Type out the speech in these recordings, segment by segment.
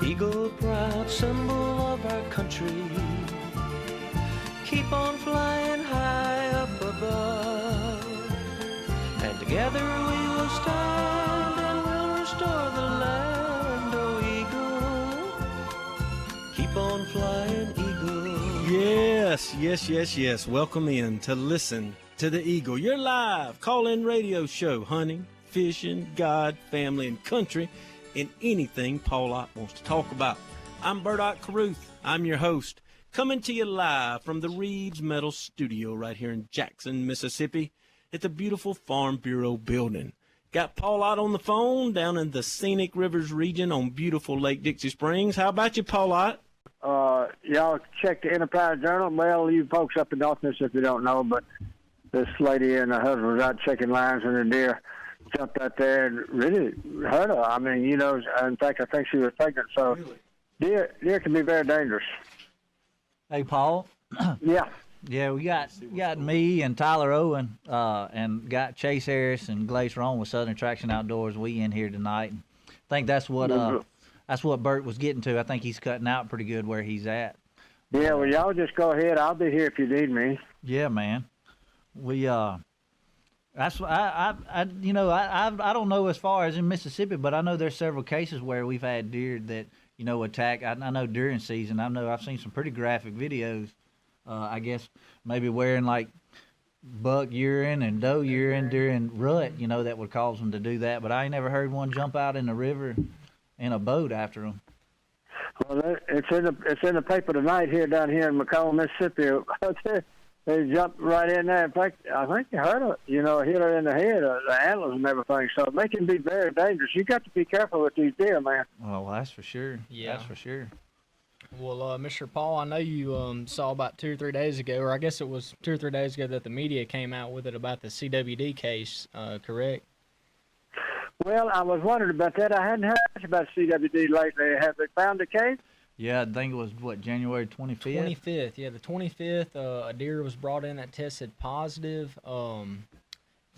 Eagle, proud symbol of our country, keep on flying high up above, and together we will stand and we'll restore the land. Oh, Eagle, keep on flying, Eagle. Yes. Welcome in to listen to the Eagle, your live call-in radio show, hunting, fishing, God, family, and country, and anything Paul Ott wants to talk about. I'm Bert Caruth. I'm your host, coming to you live from the Reeves Metal Studio right here in Jackson, Mississippi, at the beautiful Farm Bureau building. Got Paul Ott on the phone down in the Scenic Rivers region on beautiful Lake Dixie Springs. How about you, Paul Ott? Y'all check the Enterprise Journal. Well, you folks up in North Mississippi don't know, but this lady and her husband was out checking lines, and the deer jumped out there and really hurt her. I mean, you know, in fact, I think she was pregnant. So deer can be very dangerous. Hey, Paul. Yeah. Yeah, we got me and Tyler Owen and got Chase Harris and Glace Roan with Southern Traction Outdoors. We in here tonight. I think that's what Bert was getting to. I think he's cutting out pretty good where he's at. Yeah, well, y'all just go ahead. I'll be here if you need me. Yeah, man. We that's I don't know as far as in Mississippi, but I know there's several cases where we've had deer that attack. I know during season. I know I've seen some pretty graphic videos. I guess maybe wearing like buck urine and doe urine during rut, that would cause them to do that. But I ain't never heard one jump out in the river in a boat after them. Well, it's in the paper tonight down here in McComb, Mississippi. They jumped right in there. In fact, I think they hurt her, hit her in the head, the antlers and everything. So they can be very dangerous. You got to be careful with these deer, man. Oh, well, that's for sure. Yeah. That's for sure. Well, Mr. Paul, I know you saw about 2 or 3 days ago, or I guess it was 2 or 3 days ago that the media came out with it about the CWD case, correct? Well, I was wondering about that. I hadn't heard much about CWD lately. Have they found the case? Yeah, I think it was, January 25th? 25th, yeah. The 25th, a deer was brought in that tested positive for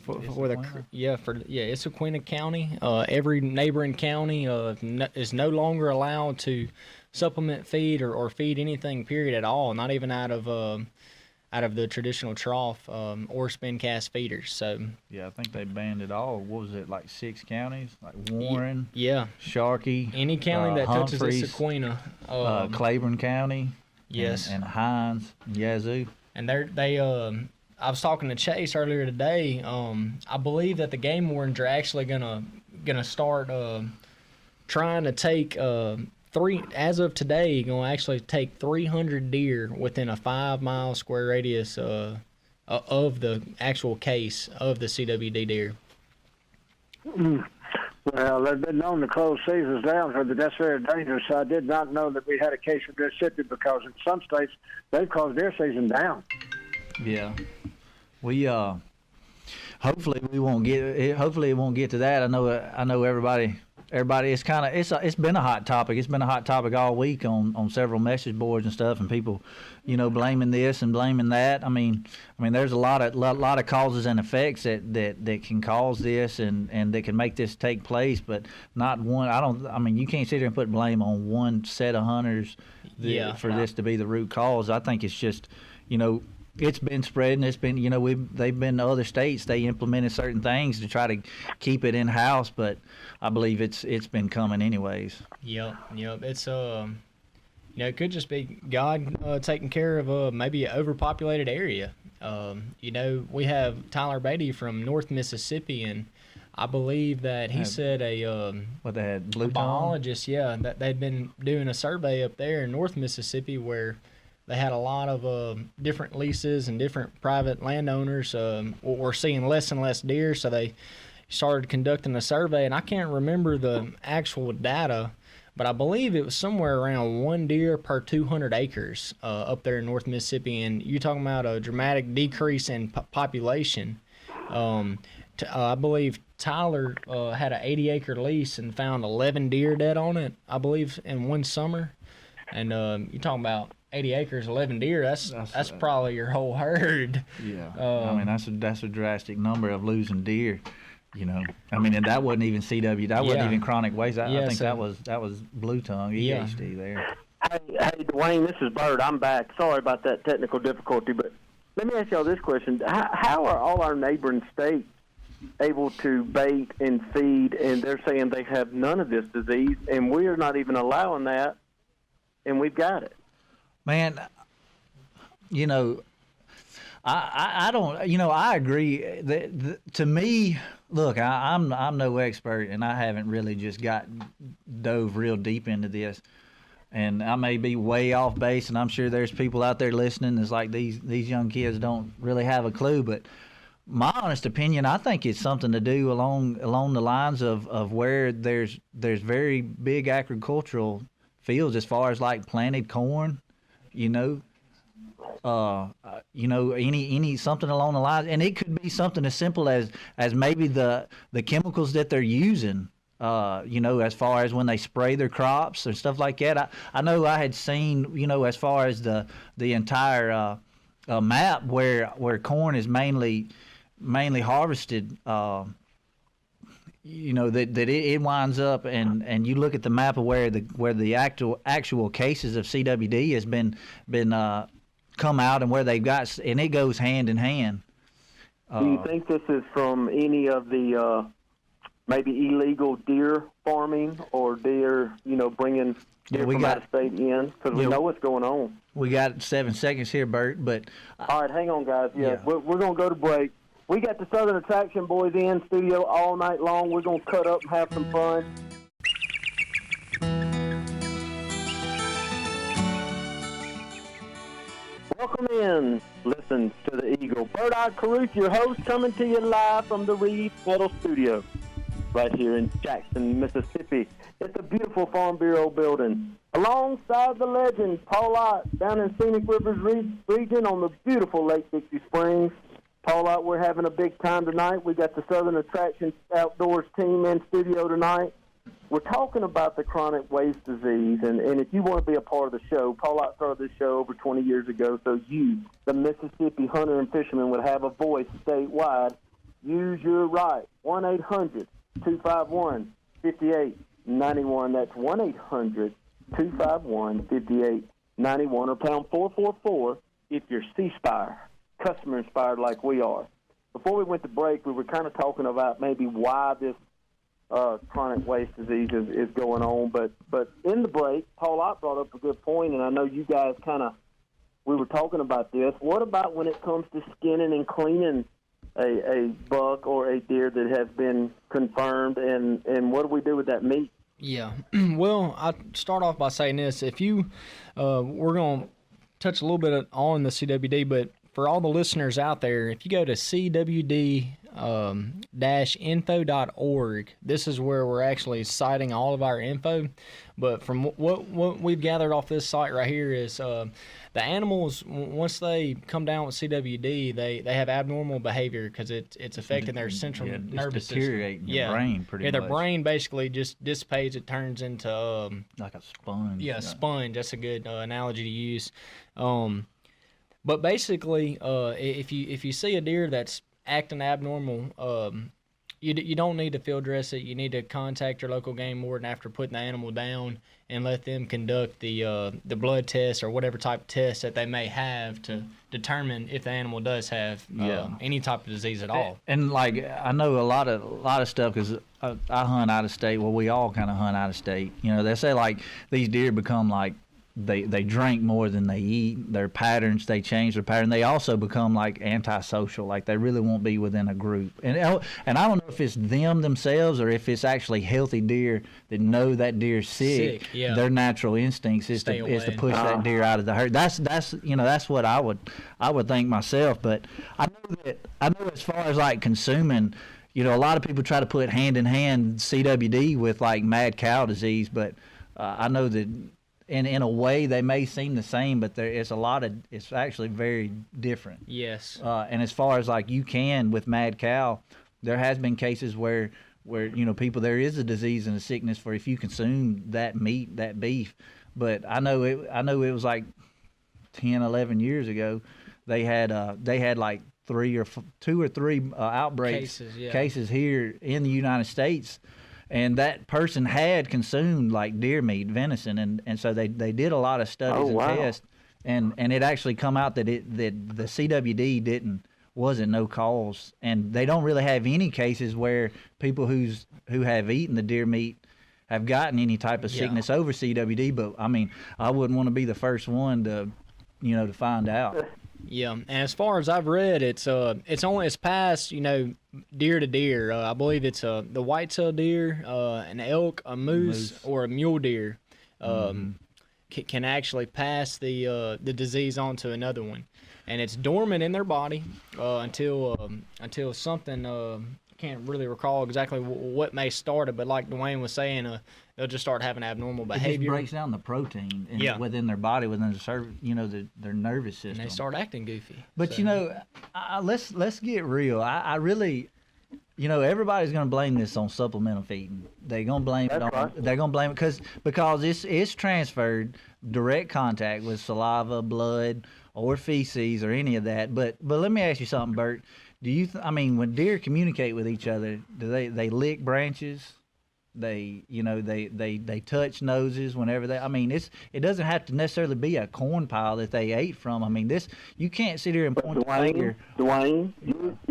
Issaquah County. Every neighboring county is no longer allowed to supplement feed or feed anything, period, at all, not even out of the traditional trough or spin cast feeders. So yeah, I think they banned it all. What was it, like 6 counties? Like Warren, Sharkey, any county that touches Issaquah, Claiborne County, yes, and Hines, and Yazoo. And I was talking to Chase earlier today. I believe that the game wardens are actually gonna start trying to take as of today, going to actually take 300 deer within a 5-mile square radius of the actual case of the CWD deer. Well, they've been known to close seasons down because that's very dangerous. I did not know that we had a case of Mississippi because in some states they've closed their season down. Yeah, we hopefully it won't get to that. I know everybody. It's been a hot topic. It's been a hot topic all week on several message boards and stuff, and people, blaming this and blaming that. I mean, there's a lot of causes and effects that can cause this and that can make this take place, but not one. You can't sit there and put blame on one set of hunters for this to be the root cause. I think it's just, it's been spreading. It's been, they've been to other states. They implemented certain things to try to keep it in house, but I believe it's been coming anyways. Yep. It's it could just be God taking care of maybe an overpopulated area. We have Tyler Beatty from North Mississippi, and I believe that he said they had blue biologist, that they'd been doing a survey up there in North Mississippi where they had a lot of different leases and different private landowners were seeing less and less deer, so they started conducting a survey. And I can't remember the actual data, but I believe it was somewhere around 1 deer per 200 acres up there in North Mississippi. And you're talking about a dramatic decrease in population. I believe Tyler had an 80-acre lease and found 11 deer dead on it, I believe, in one summer. And you're talking about 80 acres, 11 deer. That's probably your whole herd. Yeah, that's a drastic number of losing deer. You know, I mean, and that wasn't even CW. That wasn't Yeah. even chronic waste. I Yeah, think so- that was blue tongue Yeah. EHD there. Hey, Dwayne, this is Bert. I'm back. Sorry about that technical difficulty, but let me ask y'all this question. How are all our neighboring states able to bait and feed, and they're saying they have none of this disease, and we're not even allowing that, and we've got it? Man, you know, I don't, you know, I agree. To me, look, I'm no expert, and I haven't really just dove real deep into this. And I may be way off base, and I'm sure there's people out there listening that's like these young kids don't really have a clue. But my honest opinion, I think it's something to do along the lines of where there's very big agricultural fields as far as like planted corn, you know, any something along the lines, and it could be something as simple as maybe the chemicals that they're using. You know, as far as when they spray their crops and stuff like that. I know I had seen, you know, as far as the entire map where corn is mainly harvested. You know that it winds up, and you look at the map of where the actual cases of CWD has been come out, and where they've got, and it goes hand in hand. Do you think this is from any of the maybe illegal deer farming or deer, you know, bringing deer from out of state in? Because we know what's going on. We got 7 seconds here, Bert, but... All right, hang on, guys. Yeah. We're going to go to break. We got the Southern Attraction boys in studio all night long. We're going to cut up and have some fun. Welcome in. Listen to the Eagle. Bert Caruth, your host, coming to you live from the Reed Metal Studio right here in Jackson, Mississippi. It's a beautiful Farm Bureau building. Alongside the legend, Paul Ott, down in Scenic Rivers region on the beautiful Lake Dixie Springs. Paul Ott, we're having a big time tonight. We got the Southern Attraction Outdoors team in studio tonight. We're talking about the chronic waste disease, and if you want to be a part of the show, Paul Ott started this show over 20 years ago, so you, the Mississippi hunter and fisherman, would have a voice statewide. Use your right. 1-800-251-5891. That's 1-800-251-5891 or pound 444 if you're C-Spire, customer inspired like we are. Before we went to break, we were kind of talking about maybe why this chronic waste disease is going on, but in the break, Paul Ott brought up a good point, and I know you guys we were talking about this. What about when it comes to skinning and cleaning a buck or a deer that has been confirmed, and what do we do with that meat? Yeah. Well, I start off by saying this. If you, we're going to touch a little bit on the CWD, but for all the listeners out there, if you go to CWD-info.org, this is where we're actually citing all of our info. But from what we've gathered off this site right here is the animals, once they come down with CWD, they have abnormal behavior because it's affecting their central nervous system. Deteriorating their brain pretty much. Their brain basically just dissipates. It turns into like a sponge. Yeah, sponge. That's a good analogy to use. But basically, if you see a deer that's acting abnormal, you don't need to field dress it. You need to contact your local game warden after putting the animal down and let them conduct the blood test or whatever type of test that they may have to determine if the animal does have any type of disease at all. And like I know a lot of stuff because I hunt out of state. Well, we all kind of hunt out of state. You know, they say like these deer become like. They drink more than they eat. Their patterns, they change their pattern. They also become like antisocial, like they really won't be within a group. And I don't know if it's them themselves or if it's actually healthy deer that know that deer's sick. Yeah. Their natural instincts is to push that deer out of the herd. That's what I would think myself. But I know as far as like consuming, you know, a lot of people try to put hand in hand CWD with like mad cow disease, but I know that. And in a way, they may seem the same, but it's actually very different. Yes. And as far as like you can with mad cow, there has been cases where you know people there is a disease and a sickness for if you consume that meat, that beef. But I know it was like 10, 11 years ago, they had like two or three outbreaks cases here in the United States, and that person had consumed like deer meat, venison, and so they did a lot of studies and tests, and it actually come out that the CWD wasn't no cause, and they don't really have any cases where people who have eaten the deer meat have gotten any type of sickness over CWD. But I mean, I wouldn't want to be the first one to find out. Yeah, and as far as I've read, it's passed, deer to deer. I believe it's the white-tailed deer, an elk, a moose, or a mule deer can actually pass the disease on to another one, and it's dormant in their body until something. Can't really recall exactly what may start it, but like Dwayne was saying, they'll just start having abnormal behavior. It just breaks down the protein within their body, within their nervous system. And they start acting goofy. But let's get real. I really, everybody's going to blame this on supplemental feeding. They're going to blame it on. They're going to blame it because it's transferred direct contact with saliva, blood, or feces, or any of that. But let me ask you something, Bert. Do you? When deer communicate with each other, do they lick branches? They touch noses whenever they. It doesn't have to necessarily be a corn pile that they ate from. You can't sit here and point the finger. Dwayne,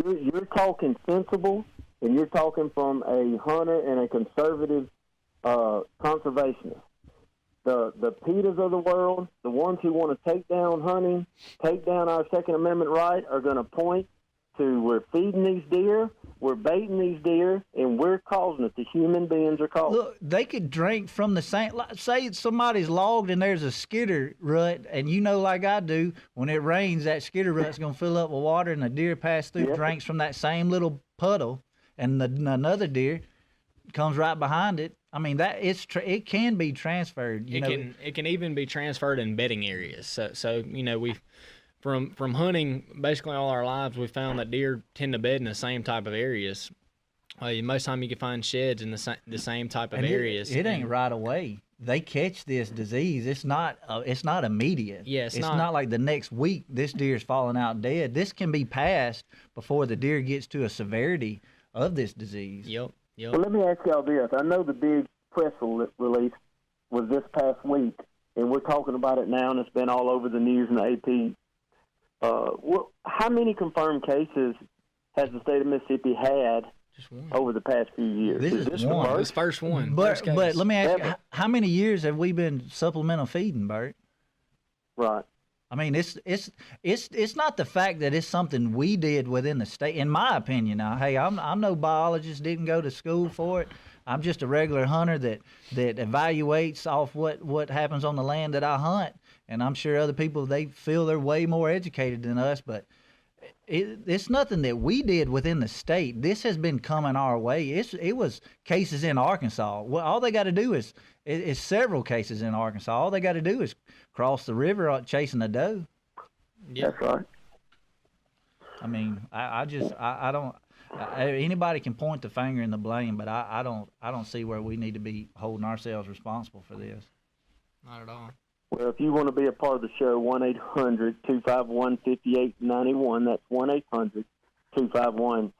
you're talking sensible, and you're talking from a hunter and a conservative conservationist. The PETAs of the world, the ones who want to take down hunting, take down our Second Amendment right, are going to point to we're feeding these deer, we're baiting these deer, and we're causing it. The human beings are causing it. Look, they could drink from the same. Say somebody's logged and there's a skidder rut, and like I do, when it rains, that skidder rut's going to fill up with water, and the deer pass through, drinks from that same little puddle, and another deer comes right behind it. It can be transferred. It can even be transferred in bedding areas. So we've. From hunting basically all our lives, we found that deer tend to bed in the same type of areas. Most time you can find sheds in the same type of areas. It ain't right away. They catch this disease. It's not immediate. Yeah, it's not like the next week this deer's falling out dead. This can be passed before the deer gets to a severity of this disease. Yep. Well, let me ask y'all this. I know the big press release was this past week, and we're talking about it now, and it's been all over the news and the AP. How many confirmed cases has the state of Mississippi had over the past few years? This is one. This first one. But let me ask you, how many years have we been supplemental feeding, Bert? Right. It's not the fact that it's something we did within the state. In my opinion, now, hey, I'm no biologist, didn't go to school for it. I'm just a regular hunter that evaluates off what happens on the land that I hunt. And I'm sure other people, they feel they're way more educated than us, but it's nothing that we did within the state. This has been coming our way. It was cases in Arkansas. Well, all they got to do is several cases in Arkansas. All they got to do is cross the river chasing a doe. Yeah. That's right. I don't. Anybody can point the finger and the blame, but I don't see where we need to be holding ourselves responsible for this. Not at all. Well, if you want to be a part of the show, 1-800-251-5891. That's 1-800-251-5891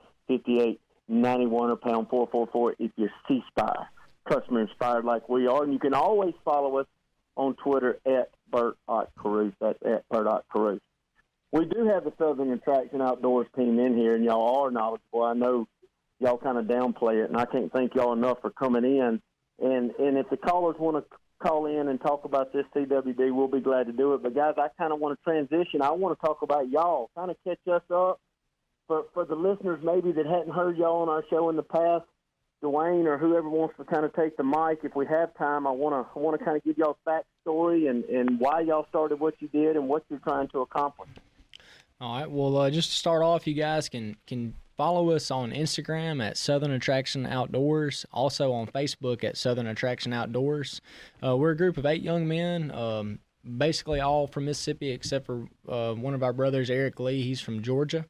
or pound 444 if you're C-Spire, customer inspired like we are. And you can always follow us on Twitter at Bert.Caruth. That's at Bert.Caruth. We do have the Southern Attraction Outdoors team in here, and y'all are knowledgeable. I know y'all kind of downplay it, and I can't thank y'all enough for coming in. And if the callers want to call in and talk about this CWD, we'll be glad to do it. But, guys, I kind of want to transition. I want to talk about y'all, kind of catch us up. For the listeners maybe that hadn't heard y'all on our show in the past, Dwayne or whoever wants to kind of take the mic, if we have time, I want to kind of give y'all a backstory and why y'all started what you did and what you're trying to accomplish. All right. Well, just to start off, you guys can follow us on Instagram at Southern Attraction Outdoors, also on Facebook at Southern Attraction Outdoors. We're a group of 8 young men, basically all from Mississippi except for one of our brothers, Eric Lee. He's from Georgia.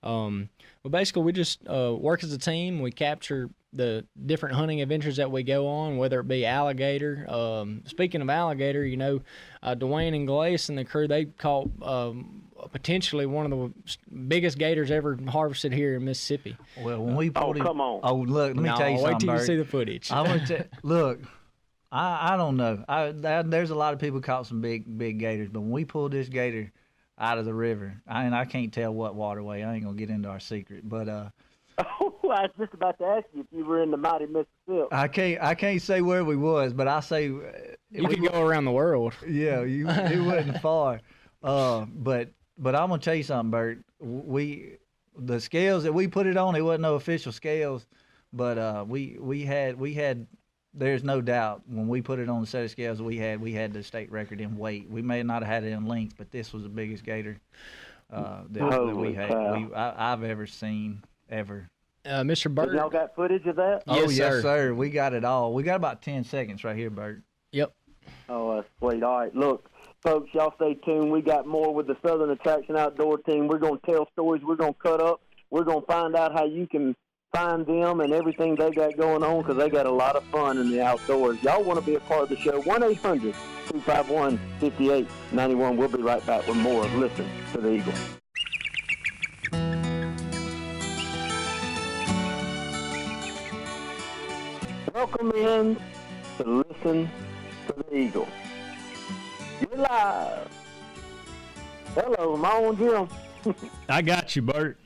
Well, basically, we just work as a team. We capture the different hunting adventures that we go on, whether it be alligator. Speaking of alligator, Dwayne and Glace and the crew, they caught potentially one of the biggest gators ever harvested here in Mississippi. Well, when we pulled him, come on. Oh, look, let me tell you something, wait till you Bert. see the footage. I'm gonna look. I don't know. There's a lot of people caught some big gators, but when we pulled this gator out of the river, I can't tell what waterway. I ain't gonna get into our secret, but Oh, I was just about to ask you if you were in the mighty Mississippi. I can't say where we was, but I say you could go around the world. Yeah, it wasn't far. But I'm gonna tell you something, Bert. The scales that we put it on, it wasn't no official scales, but we had. There's no doubt when we put it on the set of scales we had the state record in weight. We may not have had it in length, but this was the biggest gator that we had. I've ever seen ever. Mr. Bert. Y'all got footage of that? Oh Yes, sir. We got it all. We got about 10 seconds right here, Bert. Yep. Oh, that's sweet. All right, look, folks, y'all stay tuned. We got more with the Southern Attraction Outdoor team. We're going to tell stories. We're going to cut up. We're going to find out how you can find them and everything they got going on, because they got a lot of fun in the outdoors. Y'all want to be a part of the show? 1-800-251-5891. We'll be right back with more of Listen to the Eagle. Welcome in to Listen to the Eagle. You're live. Hello, am I on, Jim? I got you, Bert.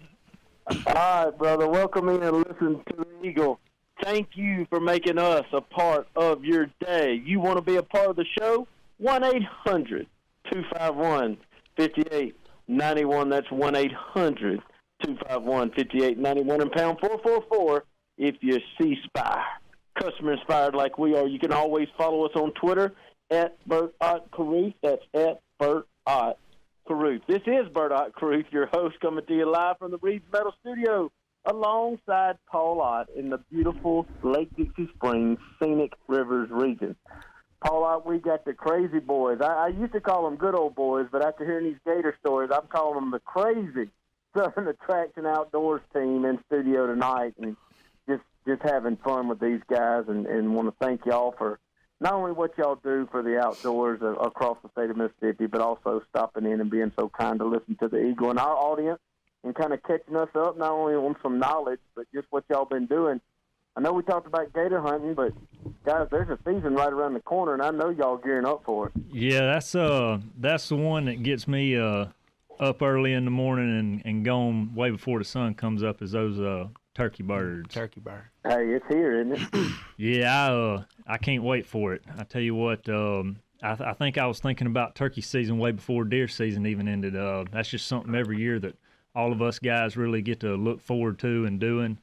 All right, brother. Welcome in and Listen to the Eagle. Thank you for making us a part of your day. You want to be a part of the show? 1-800-251-5891. That's 1-800-251-5891 and pound 444 if you ceasefire. Customer inspired like we are. You can always follow us on Twitter at Bert Ott Caruth. That's at Bert Ott Caruth. This is Bert Ott Caruth, your host, coming to you live from the Reed's Metal Studio alongside Paul Ott in the beautiful Lake Dixie Springs Scenic Rivers region. Paul Ott, we got the crazy boys. I used to call them good old boys, but after hearing these gator stories, I'm calling them the crazy Southern Attraction Outdoors team in studio tonight, and just having fun with these guys, and want to thank y'all for not only what y'all do for the outdoors across the state of Mississippi, but also stopping in and being so kind to listen to the Eagle and our audience and kind of catching us up, not only on some knowledge, but just what y'all been doing. I know we talked about gator hunting, but, guys, there's a season right around the corner, and I know y'all gearing up for it. Yeah, that's the one that gets me up early in the morning and gone way before the sun comes up, is those turkey birds. Turkey bird. Hey, it's here, isn't it? Yeah, I can't wait for it. I tell you what, I think I was thinking about turkey season way before deer season even ended. That's just something every year that all of us guys really get to look forward to and doing.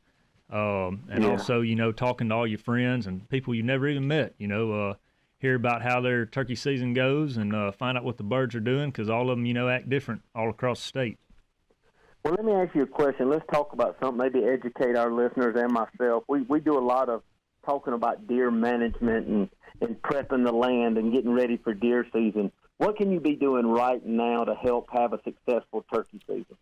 Also, talking to all your friends and people you never even met, hear about how their turkey season goes and find out what the birds are doing, because all of them, act different all across the state. Well, let me ask you a question. Let's talk about something, maybe educate our listeners and myself. We do a lot of talking about deer management and prepping the land and getting ready for deer season. What can you be doing right now to help have a successful turkey season?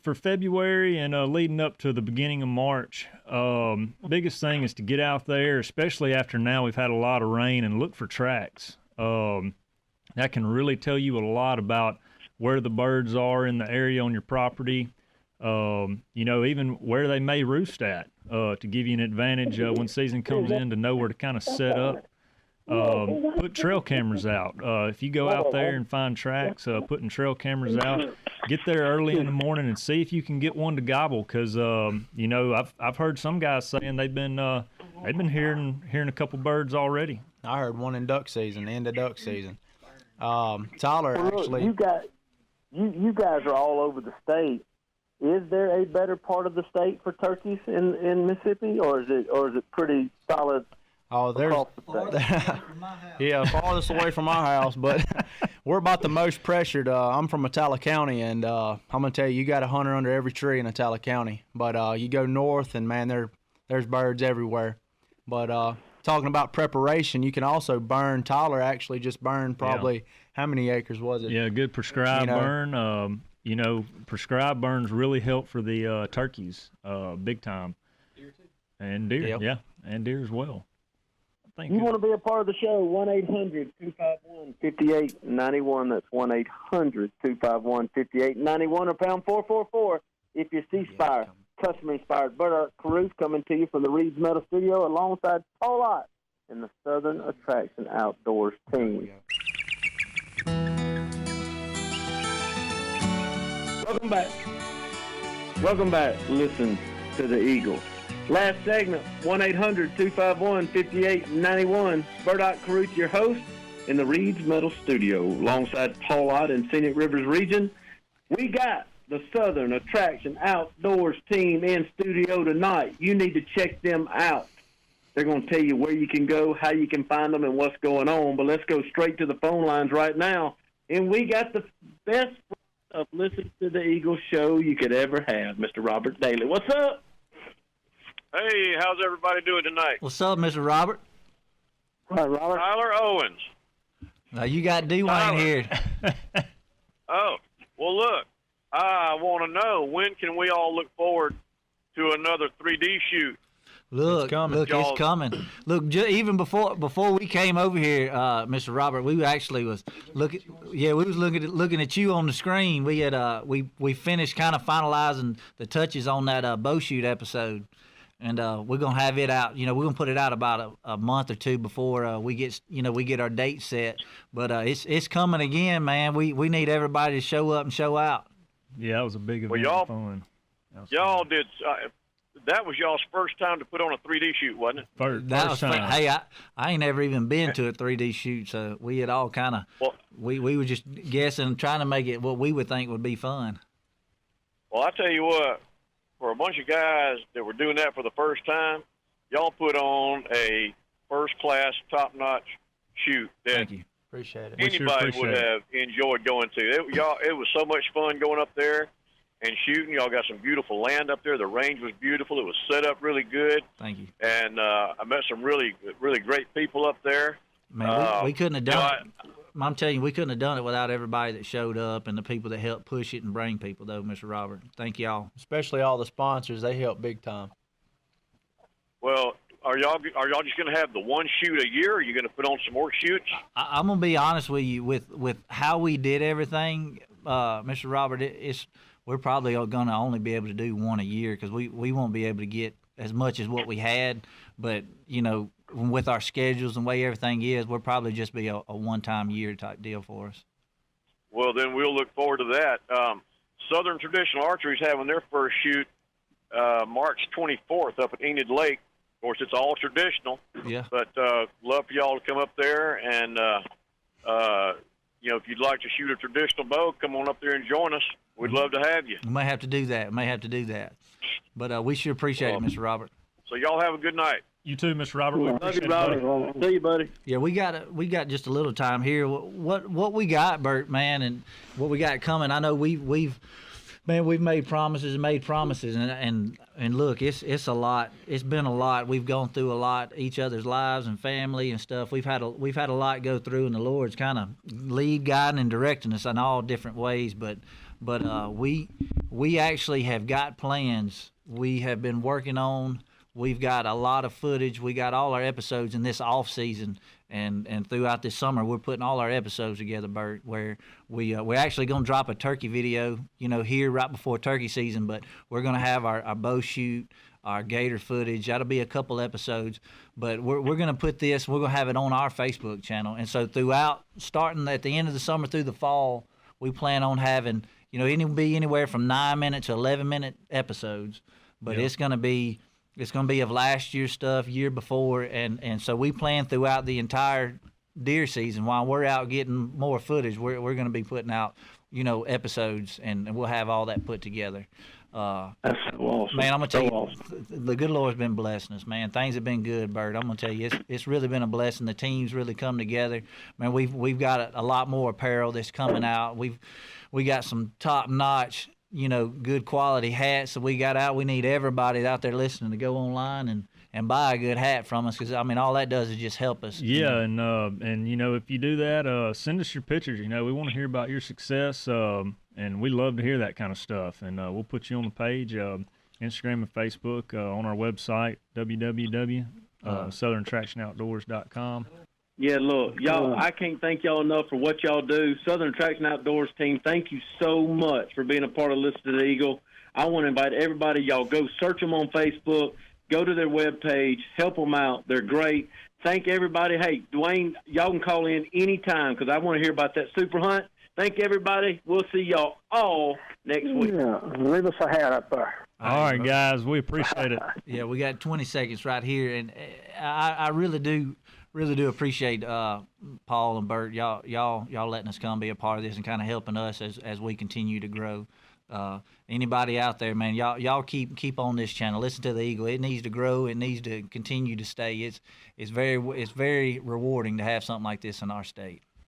For February and leading up to the beginning of March, biggest thing is to get out there, especially after now we've had a lot of rain, and look for tracks. That can really tell you a lot about where the birds are in the area on your property, even where they may roost at, to give you an advantage when season comes in, to know where to kind of set up. Put trail cameras out. If you go out there and find tracks, putting trail cameras out, get there early in the morning and see if you can get one to gobble. Because I've heard some guys saying they've been hearing a couple birds already. I heard one in duck season, end of duck season. Tyler, actually, you guys are all over the state. Is there a better part of the state for turkeys in Mississippi, or is it pretty solid? Oh, there's farthest away from my house, but we're about the most pressured. I'm from Attala County, and I'm gonna tell you got a hunter under every tree in Attala County. But you go north, and man, there's birds everywhere. But talking about preparation, you can also burn. Tyler actually just burned probably how many acres was it? Yeah, good prescribed burn. prescribed burns really help for the turkeys, big time. Deer too. And deer, Yep. yeah, and deer as well. I think You want to be a part of the show, 1-800-251-5891. That's 1-800-251-5891 or pound 444 if you see Spire. Customer-inspired Bert Caruth coming to you from the Reed's Metal Studio alongside Paul Ott and the Southern Attraction Outdoors team. Welcome back. Listen to the Eagle. Last segment, 1-800-251-5891. Bert Caruth, your host, in the Reed's Metal Studio, alongside Paul Ott and Scenic Rivers Region. We got the Southern Attraction Outdoors team in studio tonight. You need to check them out. They're going to tell you where you can go, how you can find them, and what's going on. But let's go straight to the phone lines right now. And we got the best of Listen to the Eagle show you could ever have, Mr. Robert Daly. What's up? Hey, how's everybody doing tonight? What's up, Mr. Robert? Hi, Robert. Tyler Owens. Now you got D-Wayne here. Oh, well, look, I want to know, when can we all look forward to another 3D shoot? Look, coming. it's coming. Look, even before we came over here, Mr. Robert, we actually was looking. Yeah, we was looking at you on the screen. We had we finished kind of finalizing the touches on that bow shoot episode, and we're gonna have it out. We're gonna put it out about a month or two before we get our date set. But it's coming again, man. We need everybody to show up and show out. Yeah, it was a big event. Well, fun. Y'all did. That was y'all's first time to put on a 3D shoot, wasn't it? First Fun. time. Hey, I ain't never even been to a 3D shoot, so we had all kind of we were just guessing, trying to make it what we would think would be fun. Well, I tell you what, for a bunch of guys that were doing that for the first time, y'all put on a first-class, top-notch shoot that Thank you. Appreciate it. We sure anybody appreciate would it. have enjoyed going to. It was so much fun going up there and shooting. Y'all got some beautiful land up there. The range was beautiful. It was set up really good. Thank you. And I met some really, really great people up there. Man, we couldn't have done it. I'm telling you, we couldn't have done it without everybody that showed up and the people that helped push it and bring people, though, Mr. Robert. Thank y'all. Especially all the sponsors. They help big time. Well, are y'all just going to have the one shoot a year? Or are you going to put on some more shoots? I'm gonna be honest with you with how we did everything, Mr. Robert. We're probably going to only be able to do one a year because we won't be able to get as much as what we had. But with our schedules and the way everything is, we'll probably just be a one-time year type deal for us. Well, then we'll look forward to that. Southern Traditional Archery is having their first shoot March 24th up at Enid Lake. Of course, it's all traditional. Yeah. But love for y'all to come up there and if you'd like to shoot a traditional bow, come on up there and join us. We'd love to have you. We may have to do that. But we sure appreciate it, Mr. Robert. So y'all have a good night. You too, Mr. Robert. We Love appreciate you, it, buddy. Robert. See you, buddy. Yeah, we got just a little time here. What we got, Bert, man, and what we got coming. I know we've made promises and look, it's a lot. It's been a lot. We've gone through a lot, each other's lives and family and stuff. We've had a lot go through, and the Lord's kind of lead, guiding, and directing us in all different ways. But we actually have got plans. We have been working on. We've got a lot of footage. We got all our episodes in this off season, and throughout this summer, we're putting all our episodes together, Bert. Where we're actually going to drop a turkey video, here right before turkey season. But we're going to have our bow shoot, our gator footage. That'll be a couple episodes. But we're going to put this. We're going to have it on our Facebook channel. And so throughout, starting at the end of the summer through the fall, we plan on having it'll be anywhere from 9-minute to 11-minute episodes. But it's going to be of last year's stuff, year before, and so we plan throughout the entire deer season while we're out getting more footage. We're going to be putting out, episodes, and we'll have all that put together. That's so awesome. Man, I'm gonna tell So you, awesome. the good Lord's been blessing us, man. Things have been good, Bert. I'm gonna tell you, it's really been a blessing. The team's really come together. Man, we've got a lot more apparel that's coming out. We got some top notch, good quality hats that we got out. We need everybody out there listening to go online and buy a good hat from us, because all that does is just help us. Yeah, and if you do that, send us your pictures. We want to hear about your success. And we love to hear that kind of stuff. And we'll put you on the page, Instagram and Facebook, on our website, www.southerntractionoutdoors.com. Yeah, look, y'all, I can't thank y'all enough for what y'all do. Southern Traction Outdoors team, thank you so much for being a part of Listen to the Eagle. I want to invite everybody, y'all go search them on Facebook, go to their webpage, help them out. They're great. Thank everybody. Hey, Dwayne, y'all can call in anytime because I want to hear about that super hunt. Thank everybody. We'll see y'all all next week. Yeah, leave us a hat up there. All right, guys, we appreciate it. Yeah, we got 20 seconds right here, and I really do appreciate Paul and Bert, y'all letting us come be a part of this and kind of helping us as we continue to grow. Anybody out there, man, y'all keep on this channel. Listen to the Eagle. It needs to grow. It needs to continue to stay. It's very rewarding to have something like this in our state.